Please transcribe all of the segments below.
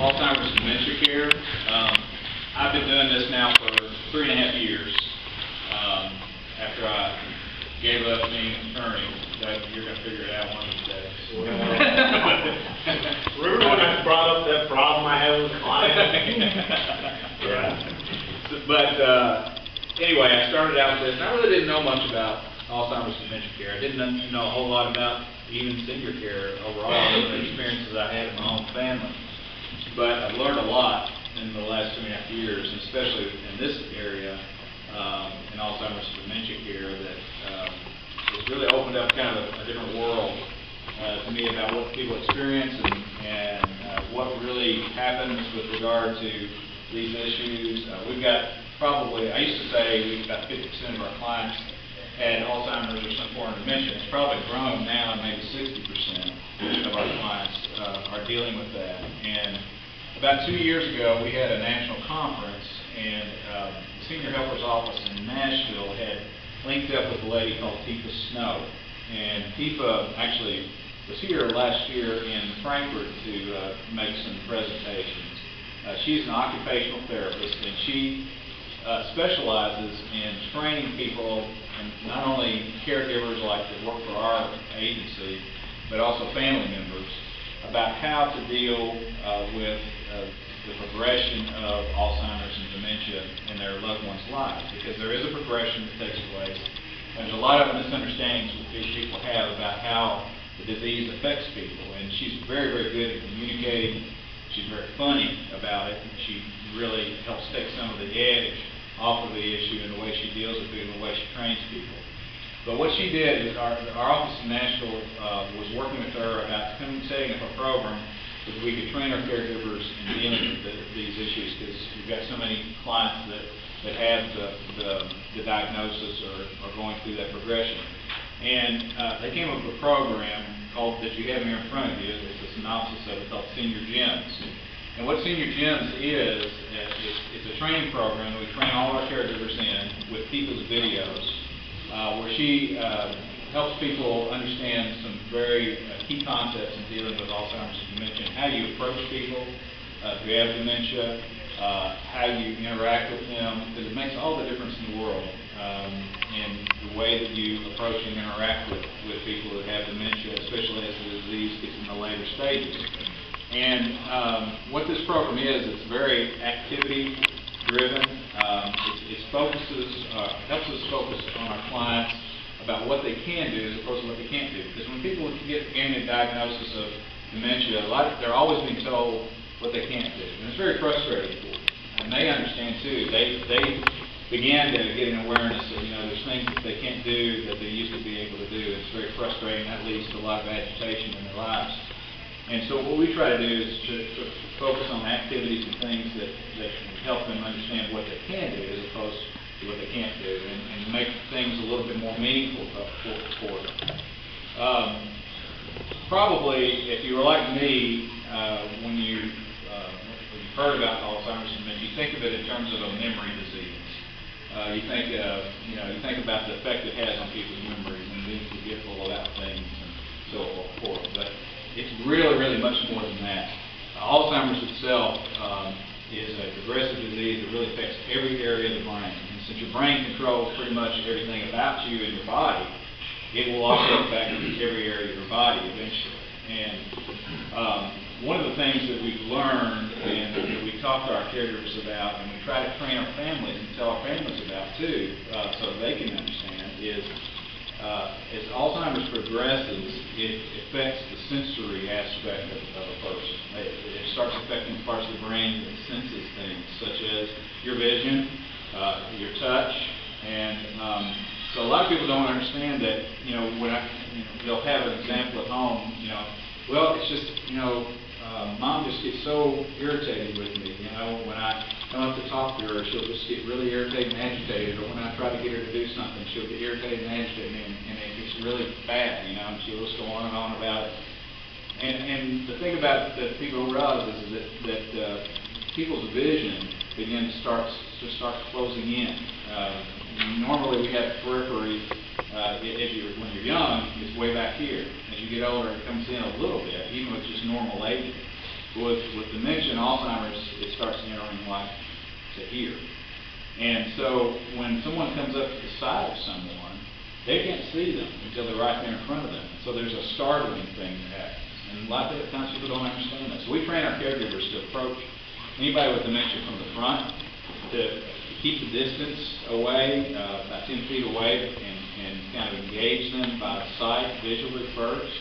Alzheimer's dementia care. I've been doing this now for 3.5 years. After I gave up being an attorney, you're going to figure it out one of these days. Remember when I brought up that problem I had with a client? Yeah. But anyway, I started out with this, and I really didn't know much about Alzheimer's dementia care. I didn't know a whole lot about even senior care overall, the experiences I had in my own family. But I've learned a lot in the last 2.5 years, and especially in this area, in Alzheimer's dementia care, that it's really opened up kind of a different world to me about what people experience and what really happens with regard to these issues. We've got probably, I used to say about 50% of our clients had Alzheimer's or some form of dementia. It's probably grown now, maybe 60% of our clients are dealing with that. And about 2 years ago, we had a national conference, and the Senior Helper's Office in Nashville had linked up with a lady called Tifa Snow. And Tifa actually was here last year in Frankfort to make some presentations. She's an occupational therapist, and she specializes in training people, and not only caregivers like that work for our agency, but also family members, about how to deal with the progression of Alzheimer's and dementia in their loved one's lives, because there is a progression that takes place. There's a lot of misunderstandings that people have about how the disease affects people, and she's very, very good at communicating. She's very funny about it, and she really helps take some of the edge off of the issue and the way she deals with it and the way she trains people. But what she did is our office in Nashville was working with her about setting up a program that we could train our caregivers in dealing with these issues, because we've got so many clients that have the diagnosis or are going through that progression. And they came up with a program called, that you have here in front of you, it's a synopsis of it, called Senior Gems. And what Senior Gems is, it's a training program that we train all our caregivers in with people's videos, where she helps people understand some very key concepts in dealing with Alzheimer's and dementia, and how you approach people who have dementia, how you interact with them, because it makes all the difference in the world in the way that you approach and interact with people who have dementia, especially as the disease gets in the later stages. And what this program is, it's very activity-driven. It helps us focus on our clients about what they can do as opposed to what they can't do. Because when people get a diagnosis of dementia, they're always being told what they can't do, and it's very frustrating for them. And they understand too. They began to get an awareness that there's things that they can't do that they used to be able to do. It's very frustrating. That leads to a lot of agitation in their lives. And so what we try to do is to focus on activities and things that help them understand what they can do as opposed to what they can't do, and make things a little bit more meaningful for them. Probably, if you were like me, when you've heard about Alzheimer's and dementia, you think of it in terms of a memory disease. You think about the effect it has on people's memories and being forgetful about things and so forth. But it's really, really much more than that. Alzheimer's itself is a progressive disease that really affects every area of the brain. And since your brain controls pretty much everything about you and your body, it will also affect every area of your body eventually. And one of the things that we've learned and that we talk to our caregivers about, and we try to train our families and tell our families about too, so they can understand, is as Alzheimer's progresses, it affects the sensory aspect of a person. It starts affecting parts of the brain that senses things, such as your vision, your touch, and so a lot of people don't understand that. When they'll have an example at home. Well, it's just Mom just gets so irritated with me. When I don't have to talk to her, she'll just get really irritated and agitated. Or when I try to get her to do something, she'll get irritated and agitated, and it gets really bad, and she'll just go on and on about it. And the thing about that people don't realize is that people's vision begins to start closing in. Normally we have periphery. When you're young, it's way back here. As you get older, it comes in a little bit, even with just normal aging. With dementia and Alzheimer's, it starts entering life to here. And so when someone comes up to the side of someone, they can't see them until they're right there in front of them. So there's a startling thing that happens. And a lot of times people don't understand that. So we train our caregivers to approach anybody with dementia from the front, to keep the distance away, about 10 feet away, and kind of engage them by sight visually first,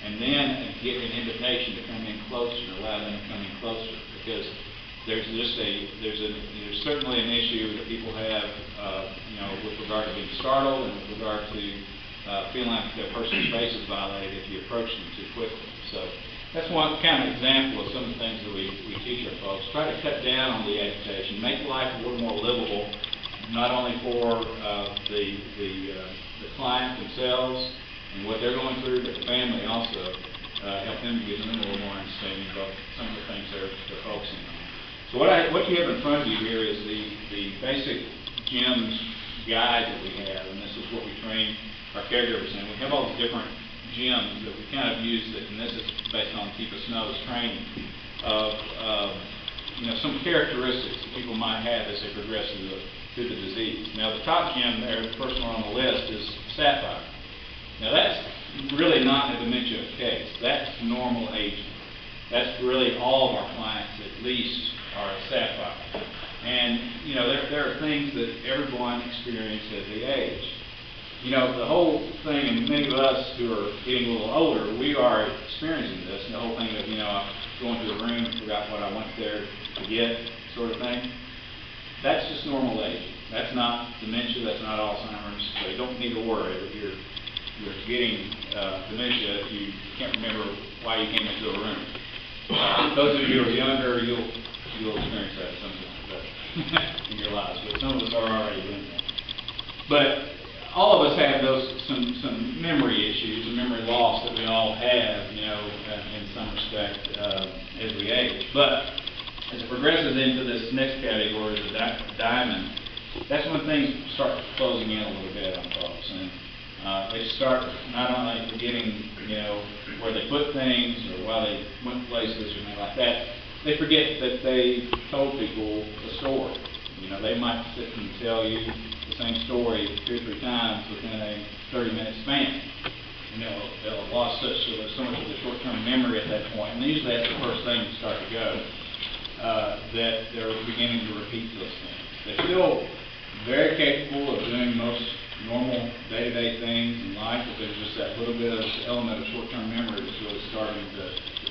and then get an invitation to come in closer, allow them to come in closer, because there's certainly an issue that people have, with regard to being startled and with regard to feeling like their personal space is violated if you approach them too quickly. So that's one kind of example of some of the things that we teach our folks. Try to cut down on the agitation, make life a little more livable, not only for the client themselves and what they're going through, but the family also. Help them to give them a little more understanding about some of the things they're focusing on. So what you have in front of you here is the basic GEMS guide that we have, and this is what we train our caregivers in. We have all these different GEMS that we kind of use, and this is based on Keepa Snow's training of some characteristics that people might have as they progress through the disease. Now the top GEM there, the first one on the list, is Sapphire. Now that's really not a dementia case. That's normal aging. That's really all of our clients at least are a Sapphire. And there are things that everyone experiences as they age. The whole thing, and many of us who are getting a little older, we are experiencing this, and the whole thing of, I'm going to the room and forgot what I went there to get, sort of thing. That's just normal aging. That's not dementia, that's not Alzheimer's, so you don't need to worry that you're getting dementia if you can't remember why you came into a room. Those of you who are younger, you'll experience that sometime in your lives, but some of us are already doing that. But all of us have some memory issues, and memory loss that we all have, in some respect as we age. But as it progresses into this next category, the diamond, that's when things start closing in a little bit on folks, and they start not only forgetting, where they put things or why they went places or anything like that. They forget that they told people a story. They might sit and tell you the same story 2 or 3 times within a 30-minute span. They'll have lost so much of the short-term memory at that point, and usually that's the first thing to start to go, that they're beginning to repeat those things. They're still very capable of doing most normal day-to-day things in life, but there's just that little bit of element of short-term memory that's really starting to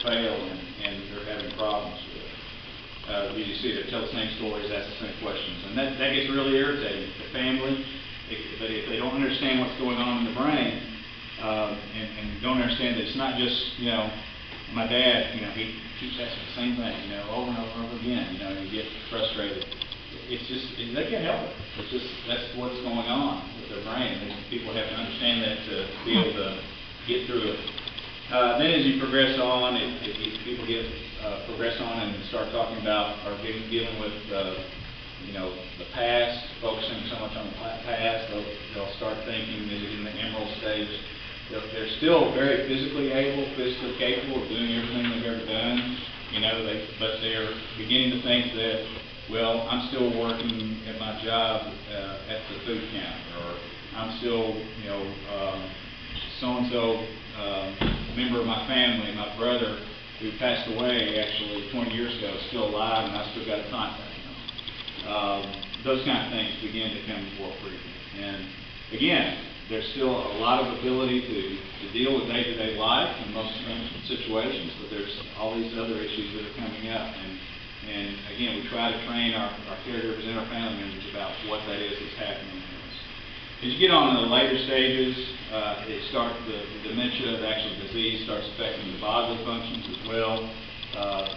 fail, and they're having problems with it. You see, they tell the same stories, ask the same questions, and that gets really irritating to the family. But if they don't understand what's going on in the brain, and don't understand that it's not just, my dad, he keeps asking the same thing, over and over and over again, you get frustrated. It's just, they can't help it. It's just, that's what's going on with their brain. People have to understand that to be able to get through it. Then as you progress on, people progress on and start talking about or dealing with, the past, focusing so much on the past, they'll start thinking, maybe in the emerald stage, they're still very physically capable of doing everything they've ever done, but they're beginning to think that, well, I'm still working at my job at the food counter, or I'm still, so-and-so member of my family, my brother, who passed away actually 20 years ago, is still alive, and I still got to contact him. Those kind of things begin to come more frequent. And again, there's still a lot of ability to deal with day-to-day life in most situations, but there's all these other issues that are coming up. And again, we try to train our caregivers and our family members about what that is that's happening to us. As you get on to the later stages, the dementia, the actual disease, starts affecting the bodily functions as well.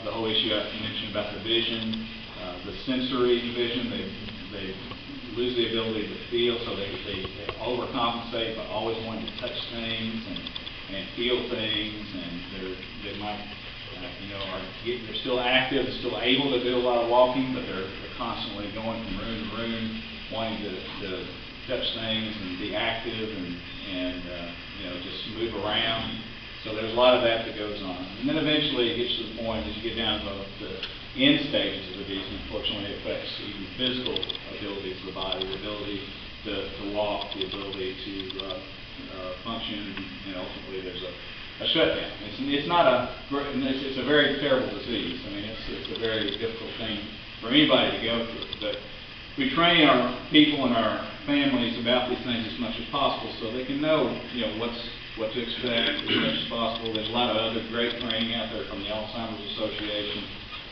The whole issue I mentioned about the vision, the sensory vision, they lose the ability to feel, so they overcompensate by always wanting to touch things and feel things, and they might, they're still active, they're still able to do a lot of walking, but they're constantly going from room to room, wanting to touch things and be active and just move around. So there's a lot of that goes on. And then eventually it gets to the point as you get down to the end stages of the disease, unfortunately it affects even physical abilities of the body, the ability to walk, the ability to function, and ultimately there's a shutdown. It's not it's a very terrible disease. I mean, it's a very difficult thing for anybody to go through. But we train our people and our families about these things as much as possible so they can know, what to expect as much as possible. There's a lot of other great training out there from the Alzheimer's Association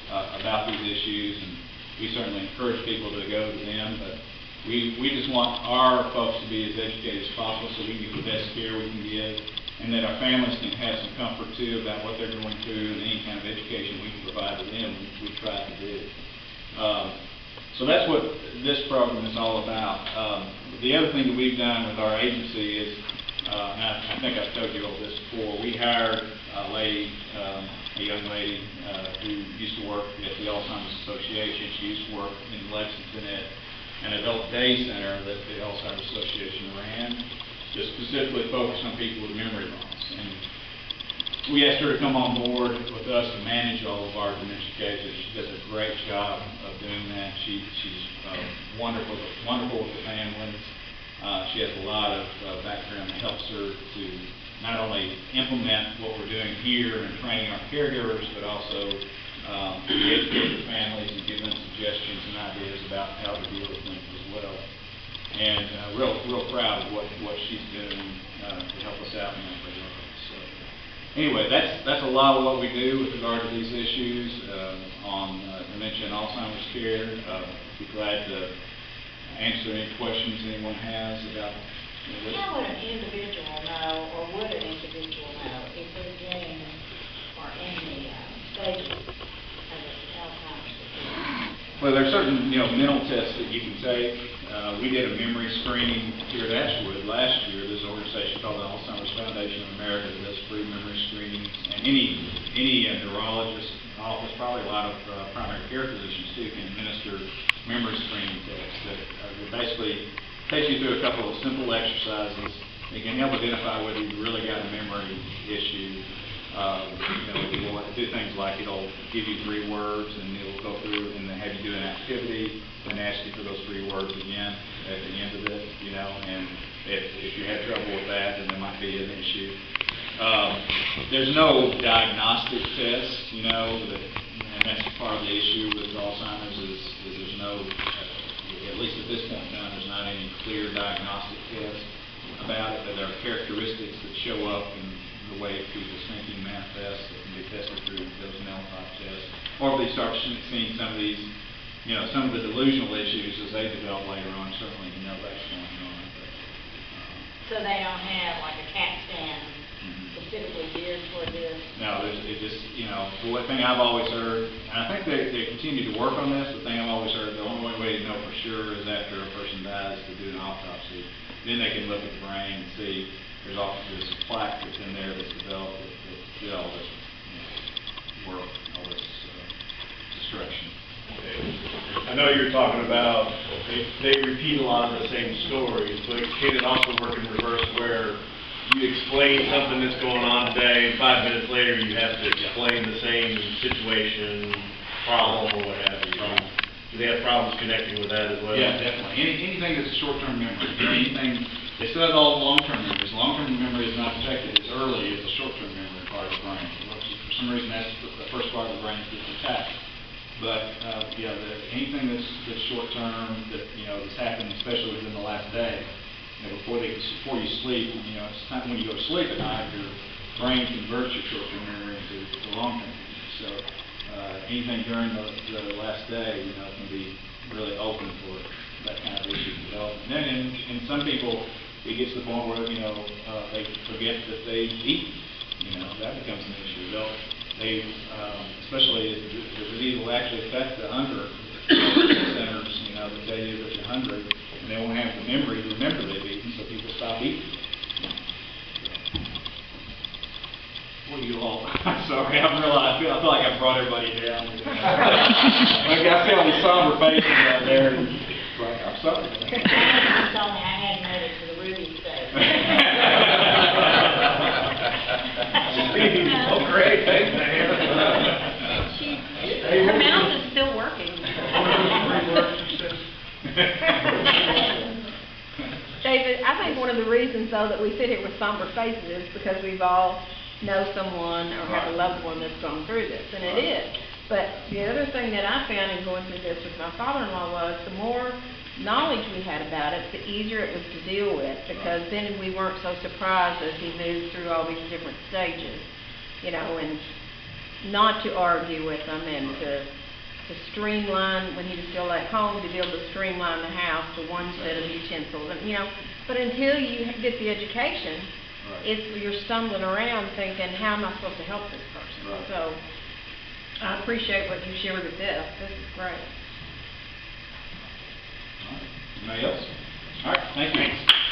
about these issues, and we certainly encourage people to go to them. But we just want our folks to be as educated as possible so we can get the best care we can give, and that our families can have some comfort too about what they're going through and any kind of education we can provide to them. We try to do. So that's what this program is all about. The other thing that we've done with our agency is, and I think I've told you all this before, we hired a lady, a young lady who used to work at the Alzheimer's Association. She used to work in Lexington at an adult day center that the Alzheimer's Association ran, just specifically focused on people with memory loss. And we asked her to come on board with us to manage all of our dementia cases. She does a great job of doing that. She's wonderful with the families. She has a lot of background that helps her to not only implement what we're doing here and training our caregivers, but also educate the families and give them suggestions and ideas about how to deal with things as well. And real proud of what she's doing to help us out in that regard. So anyway, that's a lot of what we do with regard to these issues on dementia and Alzheimer's care. Be glad to answer any questions anyone has about this. How would an individual know, or would an individual know, if they're getting or in the stages of Alzheimer's disease? Well, there are certain mental tests that you can take. We did a memory screening here at Ashwood last year. There's an organization called the Alzheimer's Foundation of America that does free memory screenings, and any neurologist office, probably a lot of primary care physicians too, can administer memory screening tests that basically takes you through a couple of simple exercises. It can help identify whether you've really got a memory issue. We'll do things like it'll give you 3 words, and it'll go through and have you do an activity and ask you for those 3 words again at the end of it. And if you had trouble with that, then there might be an issue. There's no diagnostic test, and that's part of the issue with Alzheimer's is there's no, at least at this point in time, there's not any clear diagnostic test about it, but there are characteristics that show up in the way people's thinking manifests that can be tested through those mental type tests. Or if they start seeing some of these, some of the delusional issues as they develop later on, certainly that's going on. But, So they don't have like a CAT scan specifically geared toward this? No, it just, the one thing I've always heard, and I think they continue to work on this, the thing I've always heard, the only way to know for sure is after a person dies to do an autopsy. Then they can look at the brain and see there's a plaque that's in there that's developed that did all this work, all this destruction. I know you're talking about, they repeat a lot of the same stories, but can it also work in reverse where you explain something that's going on today, and 5 minutes later you have to explain the same situation, problem, or what have you? Do they have problems connecting with that as well? Yeah, definitely. Anything that's a short-term memory, anything, they still have all long-term memories. Long-term memory is not protected as early as the short-term memory part of the brain. For some reason, that's the first part of the brain that's attacked. But anything that's short-term, that's happened, especially within the last day, before you sleep, it's time when you go to sleep at night, your brain converts your short-term memory into long-term memory. So anything during the last day, can be really open for that kind of issue to develop. And then in some people, it gets to the point where they forget that they eat. That becomes an issue. Especially if the disease will actually affect the hunger centers, that tell you that you're hungry, and they won't have the memory to remember they've eaten, so people stop eating. What do you all? I'm sorry, I feel like I brought everybody down. I see all these somber faces out there. Like, I'm sorry. You told me I hadn't made it to the Ruby stage. great, thanks, man. Her mouth is still working. David, I think one of the reasons, though, that we sit here with somber faces is because we've all know someone or have a loved one that's gone through this, and it is. But the other thing that I found in going through this with my father-in-law was the more knowledge we had about it, the easier it was to deal with, because then we weren't so surprised as he moved through all these different stages, you know, and not to argue with them and to streamline when he was still at home, to be able to streamline the house to one set of utensils, and, you know, but until you get the education, you're stumbling around thinking, how am I supposed to help this person? Right. So I appreciate what you shared with this. This is great. Anybody else? All right, thank you.